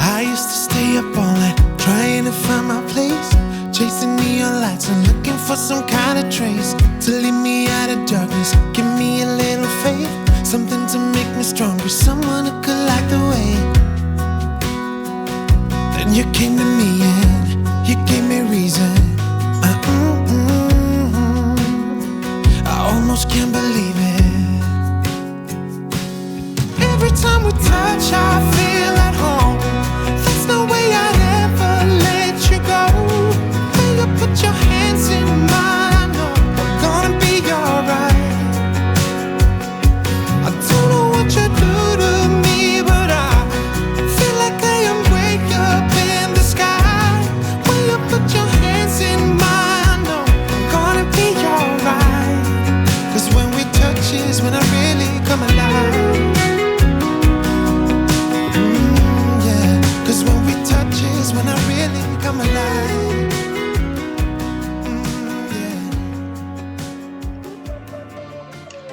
I used to stay up all night trying to find my place, chasing neon lights and looking for some kind of trace to lead me out of darkness. Give me a little faith, something to make me stronger, someone who could light the way. Then you came to me and you gave me reason. I almost can't believe it. Every time we touch, I feel at home. There's no way I'd ever let you go. When you put your hands in mine, I know we're gonna be alright. I don't know what you do to me, but I feel like I am way up in the sky. When you put your hands in mine, I know we're gonna be alright. 'Cause when we touch is when I really come alive. When we touch is when I really come alive.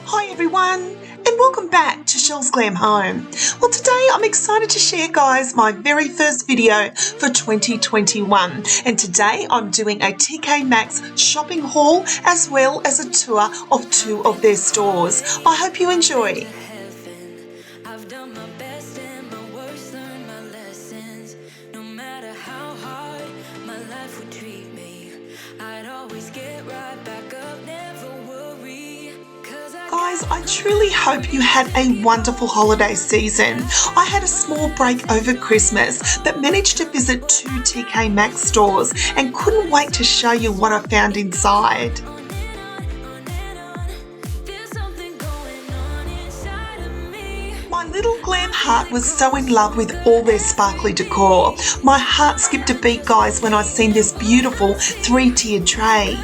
Hi everyone, and welcome back to Chelle's Glam Home. Well, today I'm excited to share, guys, my very first video for 2021. And today I'm doing a Tkmaxx shopping haul as well as a tour of 2 of their stores. I hope you enjoy. Guys, I truly hope you had a wonderful holiday season. I had a small break over Christmas, but managed to visit 2 Tkmaxx stores and couldn't wait to show you what I found inside. My little glam heart was so in love with all their sparkly decor. My heart skipped a beat, guys, when I seen this beautiful 3-tiered tray.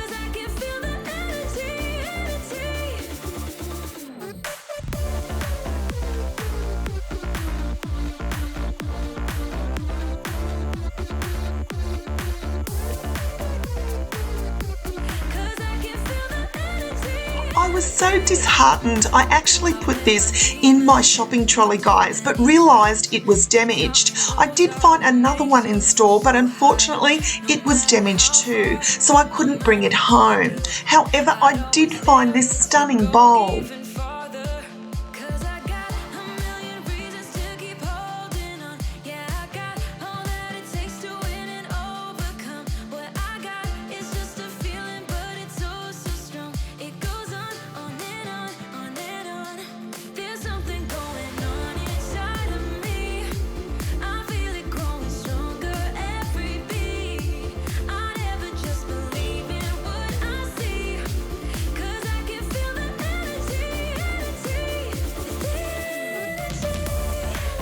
I was so disheartened. I actually put this in my shopping trolley, guys, but realised it was damaged. I did find another one in store, but unfortunately it was damaged too, so I couldn't bring it home. However, I did find this stunning bowl.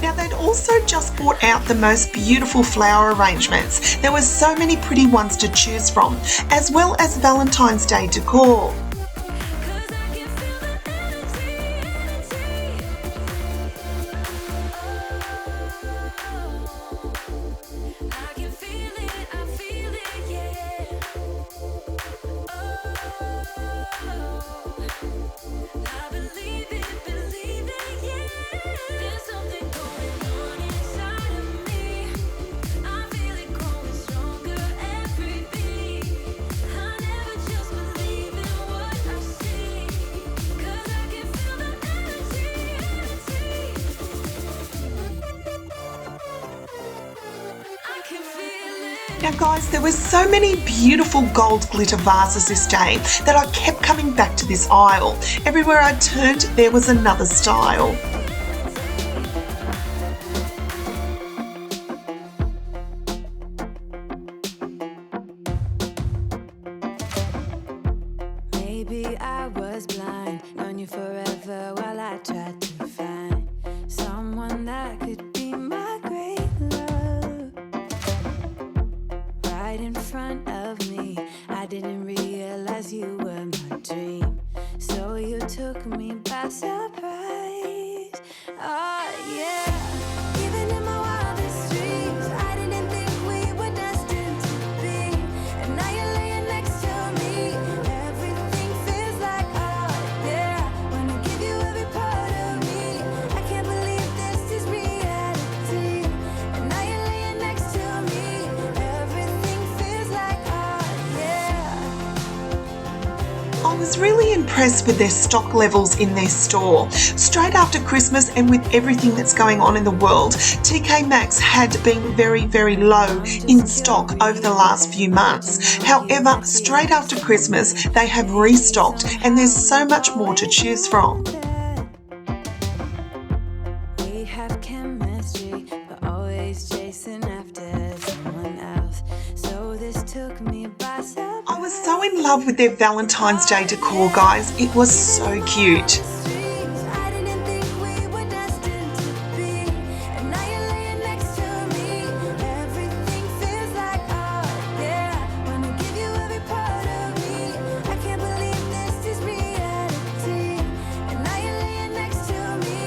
Now, they'd also just brought out the most beautiful flower arrangements. There were so many pretty ones to choose from, as well as Valentine's Day decor. Now guys, there were so many beautiful gold glitter vases this day that I kept coming back to this aisle. Everywhere I turned, there was another style. Maybe I was blind, known you forever while I tried to find someone that could be my great love. Right in front of me, I didn't realize you were my dream, so you took me by surprise. was really impressed with their stock levels in their store. Straight after Christmas and with everything that's going on in the world, Tkmaxx had been very, very low in stock over the last few months. However, straight after Christmas, they have restocked and there's so much more to choose from. We have chemistry, but always chasing after someone else. So this took me by surprise. I was so in love with their Valentine's Day decor, guys. It was so cute. I didn't think we were destined to be, and now you're laying next to me. Everything feels like art, yeah. Wanna give you every part of me. I can't believe this is reality, and now you're laying next to me.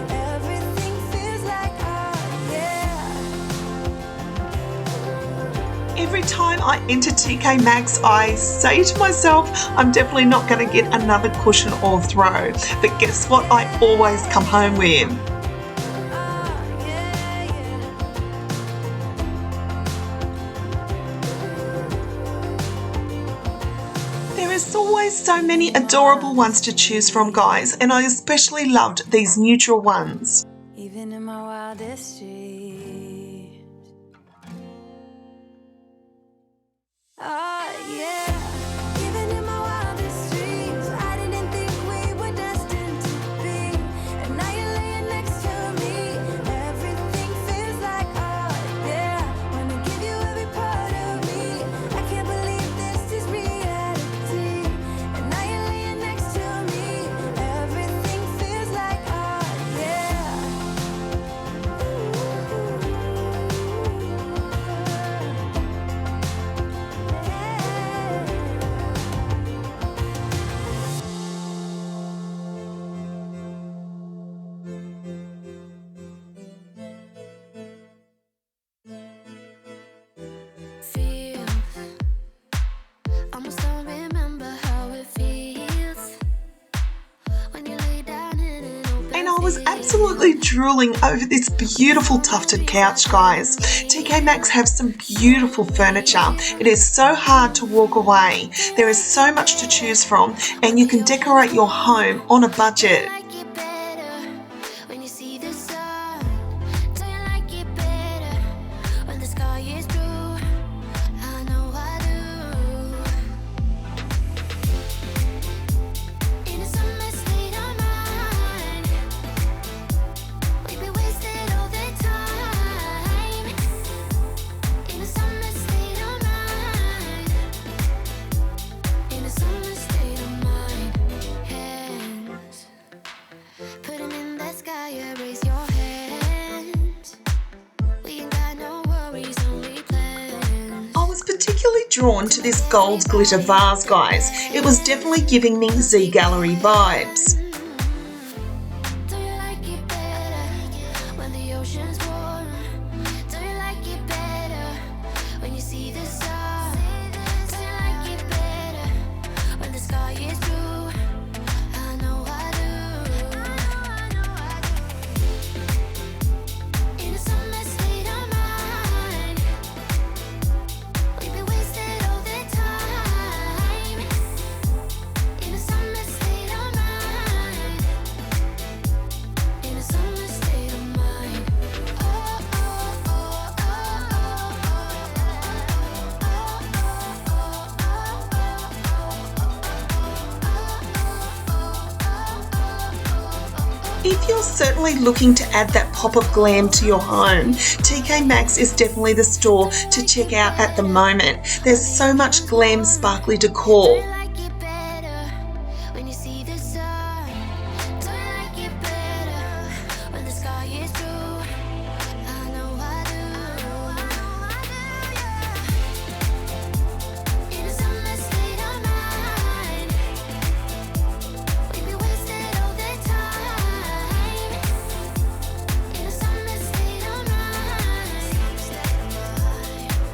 Everything feels like art, yeah. Every time I enter Tkmaxx, I say to myself, I'm definitely not going to get another cushion or throw. But guess what? I always come home with. There is always so many adorable ones to choose from, guys, and I especially loved these neutral ones. Even in my wildest dreams. Oh yeah. Even in my wildest dreams, I didn't think we were destined to be, and now you're laying next to me. Everything feels like art, yeah. Wanna give you every part of me. I can't believe this is reality, and now you're laying next to me. Everything feels like art, yeah. Feels, almost don't remember how it feels when you lay down in an open And I was absolutely drooling over this beautiful tufted couch, guys. Tkmaxx have some beautiful furniture. It is so hard to walk away. There is so much to choose from, and you can decorate your home on a budget. like it better when you see the sun. Don't you like it better when the sky is blue? I know I do. In a summer state of mind, we've been wasted all the time. In a summer state of mind, in a summer state of mind. Hands, put 'em in the sky, raise your hands. We ain't got no worries, only plans. I was particularly drawn to this gold glitter vase, guys. It was definitely giving me Z Gallery vibes. Do you like it better when the ocean's warm? Do you like it better when you see the sun? Do you like it better when the sky is blue? I know I do. In a summer state of mind, we've been wasted all the time. In a summer state of mind, in a summer state of mind. Oh, oh, oh, If you're certainly looking to add that pop of glam to your home, Tkmaxx is definitely the store to check out at the moment. There's so much glam sparkly decor. like it better when you see the sun. Do you like it better when the sky is blue? I know I do. In a summer state of mind, we've been wasted all the time. In a summer state of mind,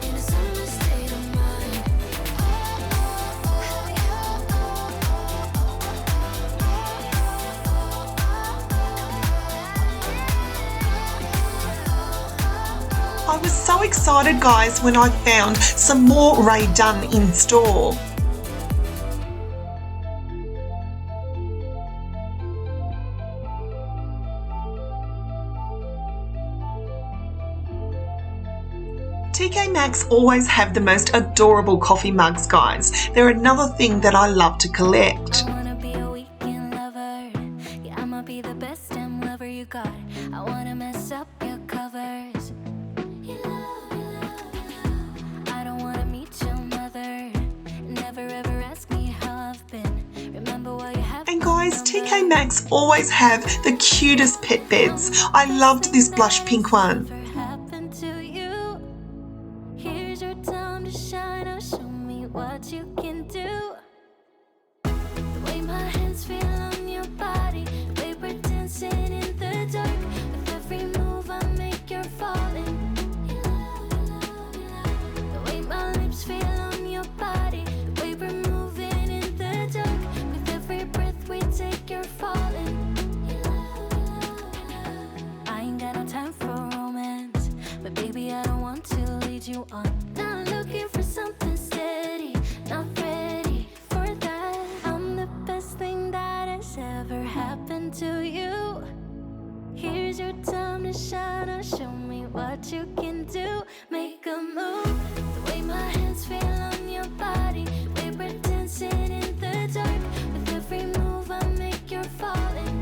in a summer state of mind. I was so excited, guys, when I found some more Rae Dunn in store. Tkmaxx always have the most adorable coffee mugs, guys. They're another thing that I love to collect. I wanna be a weekend lover. Yeah, I'ma be the best damn lover you got. I wanna mess up your covers. I don't wanna meet your mother. Never ever ask me how I've been. Remember why you have. And guys, Tkmaxx always have the cutest pet beds. I loved this blush pink one. Happened to you. Here's your time to shine. Now show me what you can do. The way my hands feel on your body, the way we're dancing in the dark. With every move I make, you're falling. The way my lips feel on your body, the way we're moving in the dark. With every breath we take, you're falling. I ain't got no time for romance, but baby, I don't want to lead you on. Not looking for something steady, not ready for that. I'm the best thing that has ever happened to you. Here's your time to shine. Now show me what you can do. Make a move. The way my hands feel on your body, the way we're dancing in the dark. With every move I make, you're falling.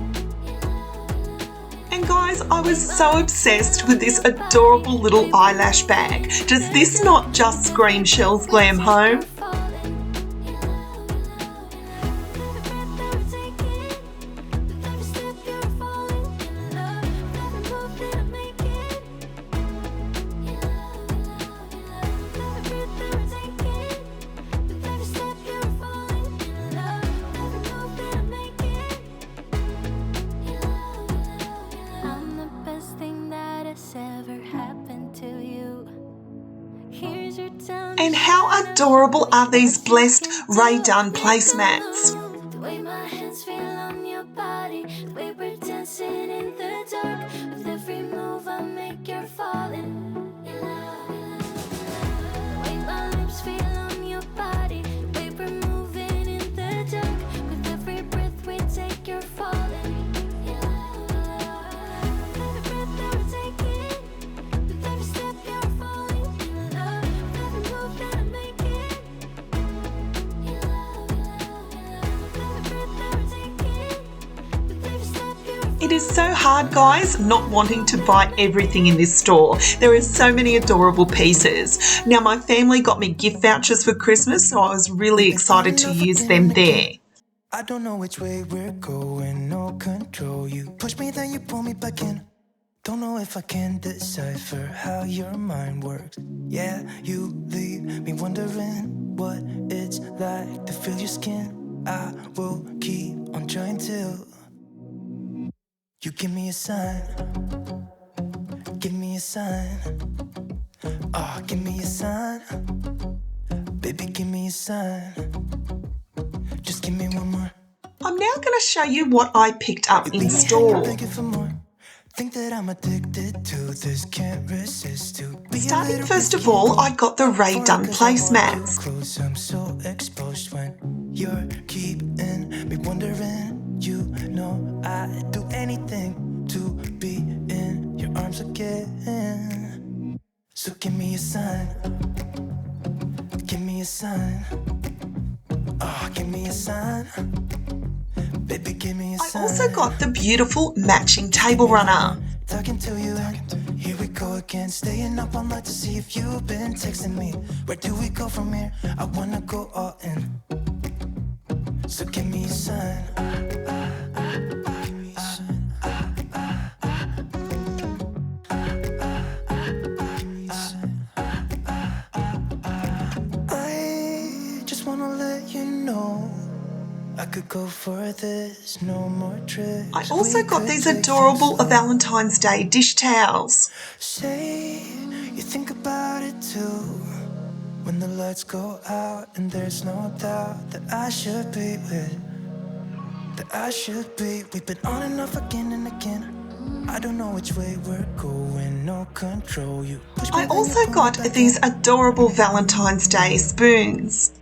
And guys, I was so obsessed with this adorable little eyelash bag. Does this not just scream Shelle's Glam Home? I'm the best thing that has ever happened to you. Here's your time. And how adorable are these blessed Ray Dunn placemats? The way my hands feel on your body, the way we're dancing in the dark. With every move I make, you're falling. The way my lips feel on your body, the way we're moving in the dark. With every breath we take, you're falling. With every breath that we're taking, with every step you're falling in love. With every move that I'm making. It is so hard, guys, not wanting to buy everything in this store. There are so many adorable pieces. Now, my family got me gift vouchers for Christmas, so I was really excited to use them there. I don't know which way we're going, no control. You push me, then you pull me back in. Don't know if I can decipher how your mind works. Yeah, you leave me wondering what it's like to feel your skin. I will keep on trying till you give me a sign. Give me a sign. Oh, give me a sign. Baby, give me a sign. Just give me one more. I'm now going to show you what I picked up in store. Begging for more. Think that I'm addicted to this, can't resist to be a Starting little first bit of all, I skinny. got the Ray Dunn Cause I want you placemats. close, I'm so exposed when you're keeping me wondering. You know I'd do anything to be in your arms again. So give me a sign. Give me a sign. Oh, give me a sign. Baby, give me a I sign. also got the beautiful matching table runner. Talking to you, and here we go again. Staying up all night to see if you've been texting me. Where do we go from here? I wanna go all in. So give me a sign. Give me a sign. I just wanna let you know I could go for this, no more tricks. I also We got could these take adorable things slow. Valentine's Day dish towels. Say you think about it too. When the lights go out and there's no doubt that I should be with, that I should be. We've been on and off again and again. I don't know which way we're going, no control. You push me, I then you also pull me got back these in. adorable Valentine's Day spoons.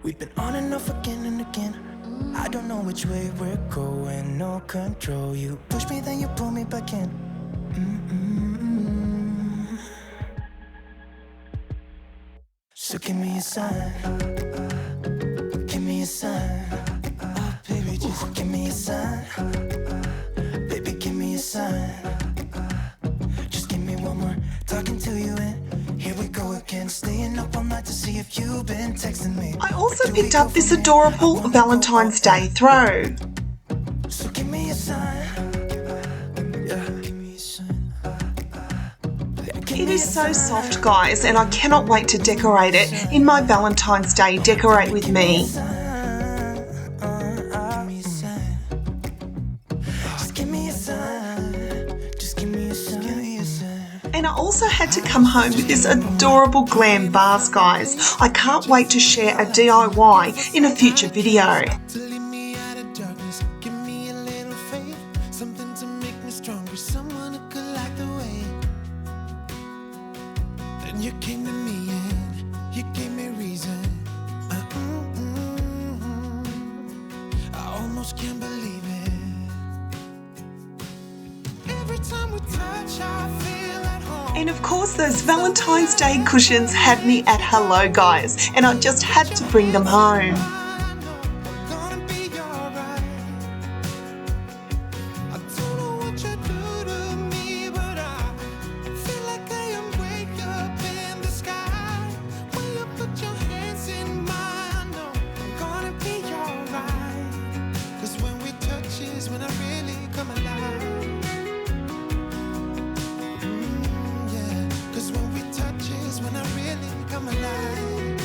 We've been on and off again and again. I don't know which way we're going, no control. You push me, then you pull me back in. So give me a sign. Give me a sign. Oh, baby, just give me a sign. Baby, give me a sign. Just give me one more talking to you and here we go again. Staying up all night to see if you've been texting me. I also picked up this adorable Valentine's Day throw. So give me a sign. Yeah, give me a sign. It is so soft, guys, and I cannot wait to decorate it in my Valentine's Day Decorate With Me. And I also had to come home with this adorable glam vase, guys. I can't wait to share a DIY in a future video. To lead me out of darkness, give me a little faith, something to make me stronger, someone who could light the way. Then you came to me and you gave me reason. I almost can't believe it. Every time we touch, I feel at home. And of course, those Valentine's Day cushions had me at hello, guys, and I just had to bring them home. Gonna be alright. I don't know what you do to me, but I feel like I am way up in the sky. When you put your hands in mine, I know I'm gonna be alright. 'Cause when we touch is when I really come alive. Yeah. 'Cause when we touch is when I really come alive.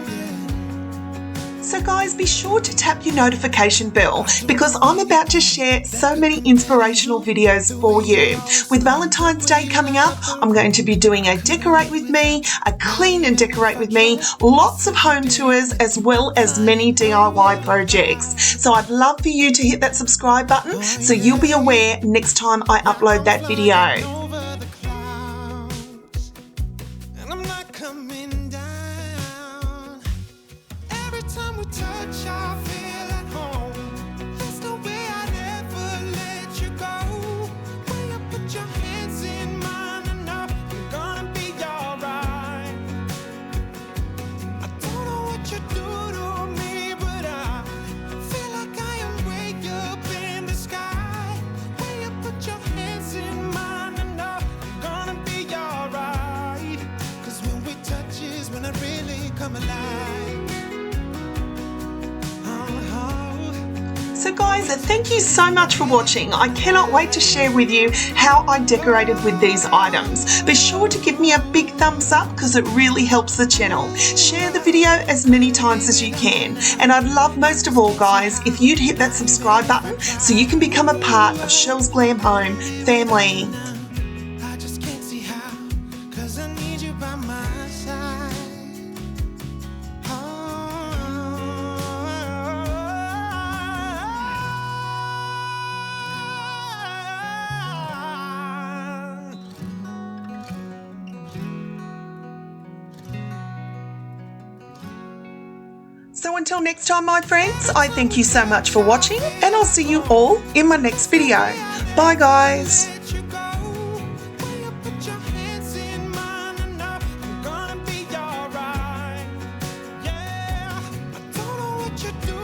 Yeah. So guys, be sure to tap your notification bell because I'm about to share so many inspirational videos for you. With Valentine's Day coming up, I'm going to be doing a decorate with me, a clean and decorate with me, lots of home tours, as well as many DIY projects. So I'd love for you to hit that subscribe button so you'll be aware next time I upload that video. Over the clouds, and I'm not coming down. Every time we touch, I feel at home. There's no way I'd ever let you go. When you put your hands in mine, I know I'm gonna be alright. I don't know what you do to me, but I feel like I am way up in the sky. When you put your hands in mine, I know I'm gonna be alright. 'Cause when we touch is when I really come alive. So guys, thank you so much for watching. I cannot wait to share with you how I decorated with these items. Be sure to give me a big thumbs up because it really helps the channel. Share the video as many times as you can. And I'd love most of all, guys, if you'd hit that subscribe button so you can become a part of Chell's Glam Home family. I just can't see how, 'cause I need you by my side. So until next time, my friends, I thank you so much for watching and I'll see you all in my next video. Bye, guys. Let you go. When you put your hands in mine, I know I'm gonna be alright. Yeah, I don't know what you do